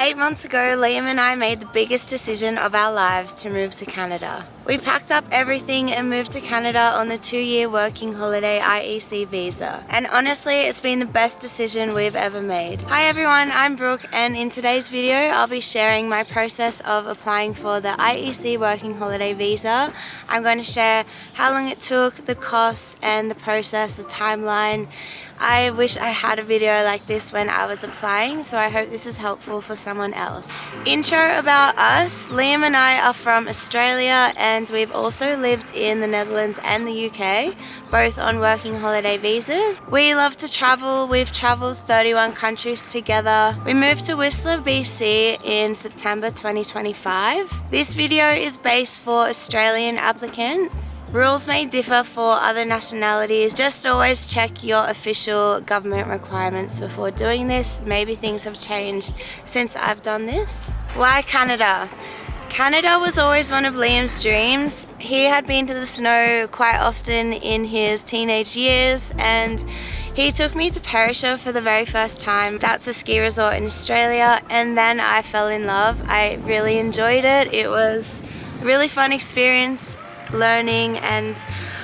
8 months ago, Liam and I made the biggest decision of our lives to move to Canada. We packed up everything and moved to Canada on the 2-year working holiday IEC visa. And honestly, it's been the best decision we've ever made. Hi everyone, I'm Brooke, and in today's video, I'll be sharing my process of applying for the IEC Working Holiday Visa. I'm going to share how long it took, the costs, and the process, the timeline. I wish I had a video like this when I was applying, so I hope this is helpful for someone else. Intro about us. Liam and I are from Australia, and we've also lived in the Netherlands and the UK, both on working holiday visas. We love to travel. We've traveled 31 countries together. We moved to Whistler, BC in September 2025. This video is based for Australian applicants. Rules may differ for other nationalities. Just always check your official government requirements before doing this. Maybe things have changed since I've done this. Why Canada? Canada was always one of Liam's dreams. He had been to the snow quite often in his teenage years, and he took me to Perisher for the very first time. That's a ski resort in Australia, and then I fell in love. I really enjoyed it. It was a really fun experience, learning, and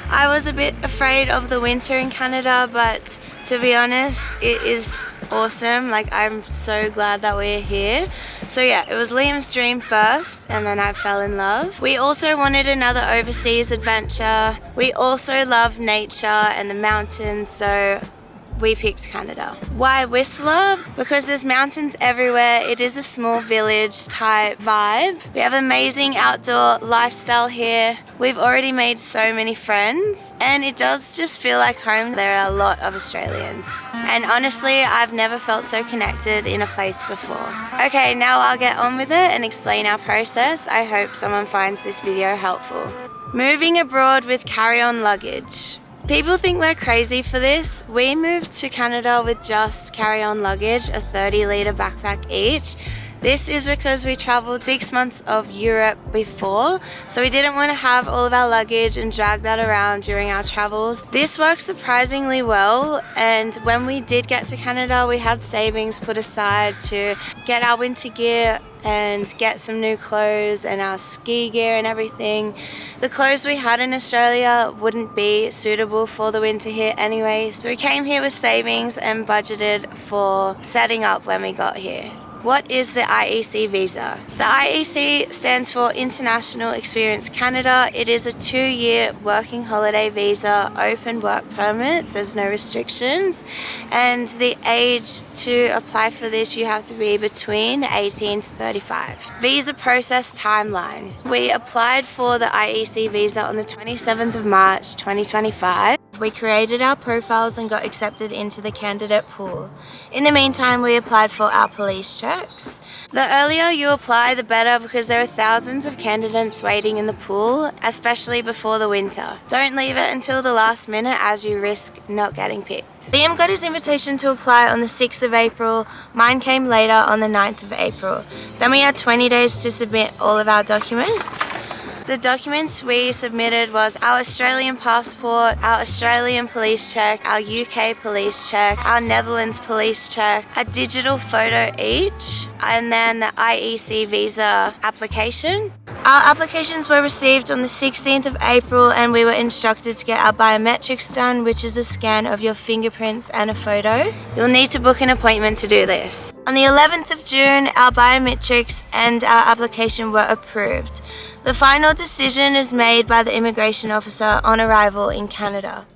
I was a bit afraid of the winter in Canada, but to be honest, it is awesome. Like, I'm so glad that we're here. So yeah, it was Liam's dream first, and then I fell in love. We also wanted another overseas adventure. We also love nature and the mountains, so we picked Canada. Why Whistler? Because there's mountains everywhere. It is a small village type vibe. We have amazing outdoor lifestyle here. We've already made so many friends, and it does just feel like home. There are a lot of Australians, and honestly, I've never felt so connected in a place before. Okay, now I'll get on with it and explain our process. I hope someone finds this video helpful. Moving abroad with carry-on luggage. People think we're crazy for this. We moved to Canada with just carry-on luggage, a 30-litre backpack each. This is because we traveled 6 months of Europe before, so we didn't want to have all of our luggage and drag that around during our travels. This worked surprisingly well, and when we did get to Canada, we had savings put aside to get our winter gear and get some new clothes and our ski gear and everything. The clothes we had in Australia wouldn't be suitable for the winter here anyway, so we came here with savings and budgeted for setting up when we got here. What is the IEC visa? The IEC stands for International Experience Canada. It is a 2-year working holiday visa, open work permits, there's no restrictions, and the age to apply for this, you have to be between 18 to 35. Visa process timeline. We applied for the IEC visa on the 27th of March 2025. We created our profiles and got accepted into the candidate pool. In the meantime, we applied for our police checks. The earlier you apply, the better, because there are thousands of candidates waiting in the pool, especially before the winter. Don't leave it until the last minute, as you risk not getting picked. Liam got his invitation to apply on the 6th of April. Mine came later on the 9th of April. Then we had 20 days to submit all of our documents. The documents we submitted was our Australian passport, our Australian police check, our UK police check, our Netherlands police check, a digital photo each, and then the IEC visa application. Our applications were received on the 16th of April, and we were instructed to get our biometrics done, which is a scan of your fingerprints and a photo. You'll need to book an appointment to do this. On the 11th of June, our biometrics and our application were approved. The final decision is made by the immigration officer on arrival in Canada.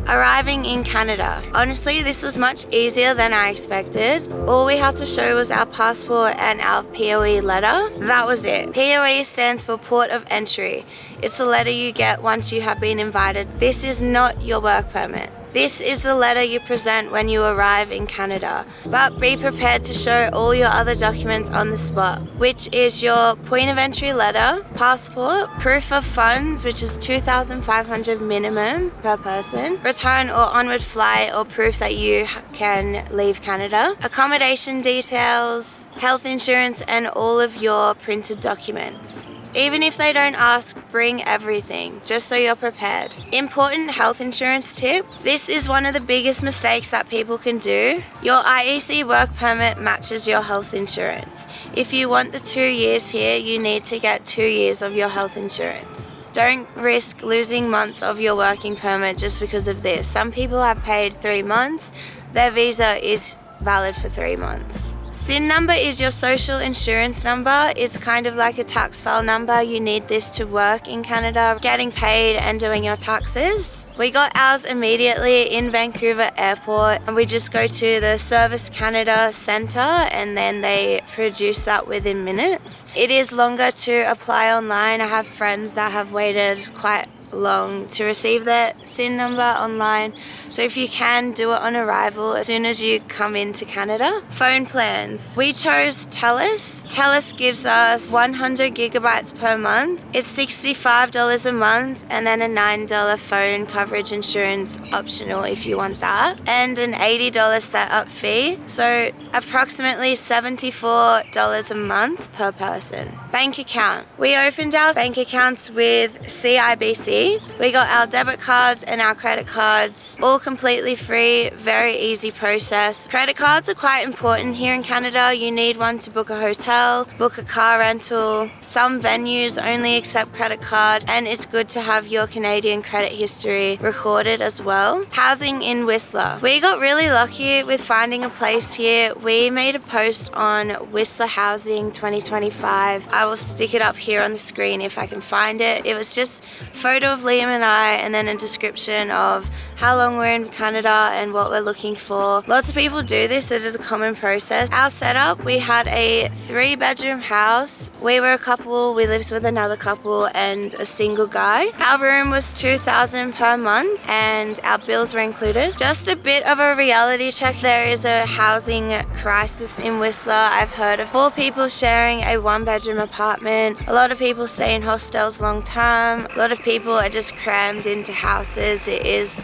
Arriving in Canada. Honestly, this was much easier than I expected. All we had to show was our passport and our POE letter. That was it. POE stands for Port of Entry. It's a letter you get once you have been invited. This is not your work permit. This is the letter you present when you arrive in Canada, but be prepared to show all your other documents on the spot, which is your point of entry letter, passport, proof of funds, which is $2,500 minimum per person, return or onward flight or proof that you can leave Canada, accommodation details, health insurance, and all of your printed documents. Even if they don't ask, bring everything, just so you're prepared. Important health insurance tip. This is one of the biggest mistakes that people can do. Your IEC work permit matches your health insurance. If you want the 2 years here, you need to get 2 years of your health insurance. Don't risk losing months of your working permit just because of this. Some people have paid 3 months. Their visa is valid for 3 months. SIN number is your social insurance number. It's kind of like a tax file number. You need this to work in Canada, getting paid and doing your taxes. We got ours immediately in Vancouver Airport, and we just go to the Service Canada Centre and then they produce that within minutes. It is longer to apply online. I have friends that have waited quite long to receive their SIN number online. So if you can, do it on arrival as soon as you come into Canada. Phone plans. We chose TELUS. TELUS gives us 100 gigabytes per month. It's $65 a month and then a $9 phone coverage insurance optional if you want that, and an $80 setup fee. So approximately $74 a month per person. Bank account. We opened our bank accounts with CIBC. We got our debit cards and our credit cards all completely free, very easy process. Credit cards are quite important here in Canada. You need one to book a hotel, book a car rental. Some venues only accept credit card, and it's good to have your Canadian credit history recorded as well. Housing in Whistler. We got really lucky with finding a place here. We made a post on Whistler Housing 2025. I will stick it up here on the screen if I can find it. It was just a photo of Liam and I, and then a description of how long we're in Canada and what we're looking for. Lots of people do this. It is a common process. Our setup, we had a 3-bedroom house. We were a couple. We lived with another couple and a single guy. Our room was $2,000 per month and our bills were included. Just a bit of a reality check. There is a housing crisis in Whistler. I've heard of 4 people sharing a 1-bedroom apartment. A lot of people stay in hostels long term. A lot of people are just crammed into houses. It is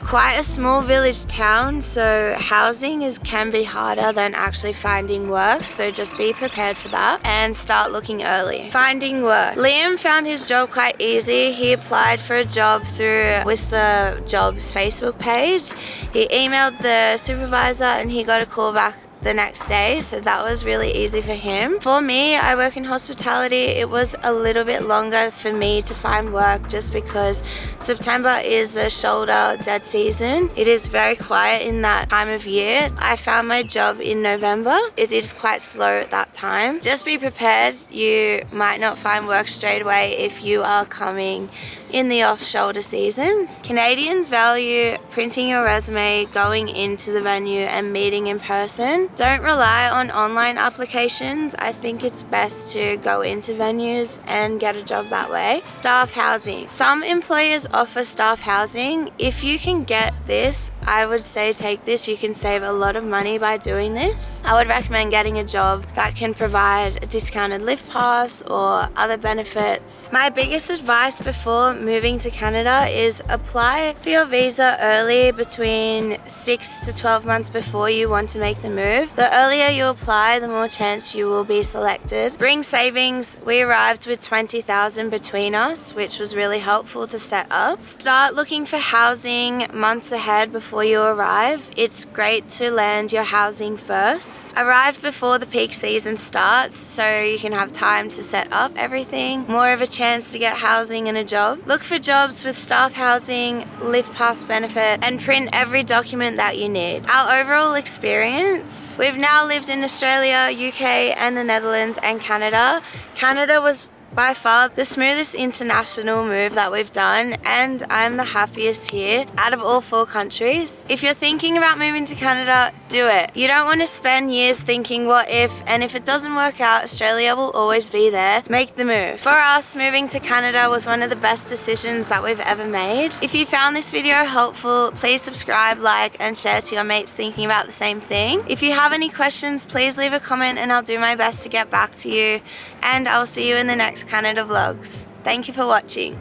quite a small village town, so housing can be harder than actually finding work, so just be prepared for that and start looking early. Finding work. Liam found his job quite easy. He applied for a job through Whistler Jobs Facebook page. He emailed the supervisor and he got a call back the next day, so that was really easy for him. For me, I work in hospitality. It was a little bit longer for me to find work just because September is a shoulder dead season. It is very quiet in that time of year. I found my job in November. It is quite slow at that time. Just be prepared. You might not find work straight away if you are coming in the off-shoulder seasons. Canadians value printing your resume, going into the venue and meeting in person. Don't rely on online applications. I think it's best to go into venues and get a job that way. Staff housing. Some employers offer staff housing. If you can get this, I would say take this. You can save a lot of money by doing this. I would recommend getting a job that can provide a discounted lift pass or other benefits. My biggest advice before moving to Canada is apply for your visa early, between 6 to 12 months before you want to make the move. The earlier you apply, the more chance you will be selected. Bring savings. We arrived with $20,000 between us, which was really helpful to set up. Start looking for housing months ahead before you arrive. It's great to land your housing first. Arrive before the peak season starts so you can have time to set up everything. More of a chance to get housing and a job. Look for jobs with staff housing, lift pass benefit, and print every document that you need. Our overall experience, we've now lived in Australia, UK, and the Netherlands and Canada. Canada was by far the smoothest international move that we've done, and I'm the happiest here out of all 4 countries. If you're thinking about moving to Canada, do it. You don't want to spend years thinking what if, and if it doesn't work out, Australia will always be there. Make the move. For us, moving to Canada was one of the best decisions that we've ever made. If you found this video helpful, please subscribe, like, and share to your mates thinking about the same thing. If you have any questions, please leave a comment and I'll do my best to get back to you, and I'll see you in the next Canada vlogs. Thank you for watching.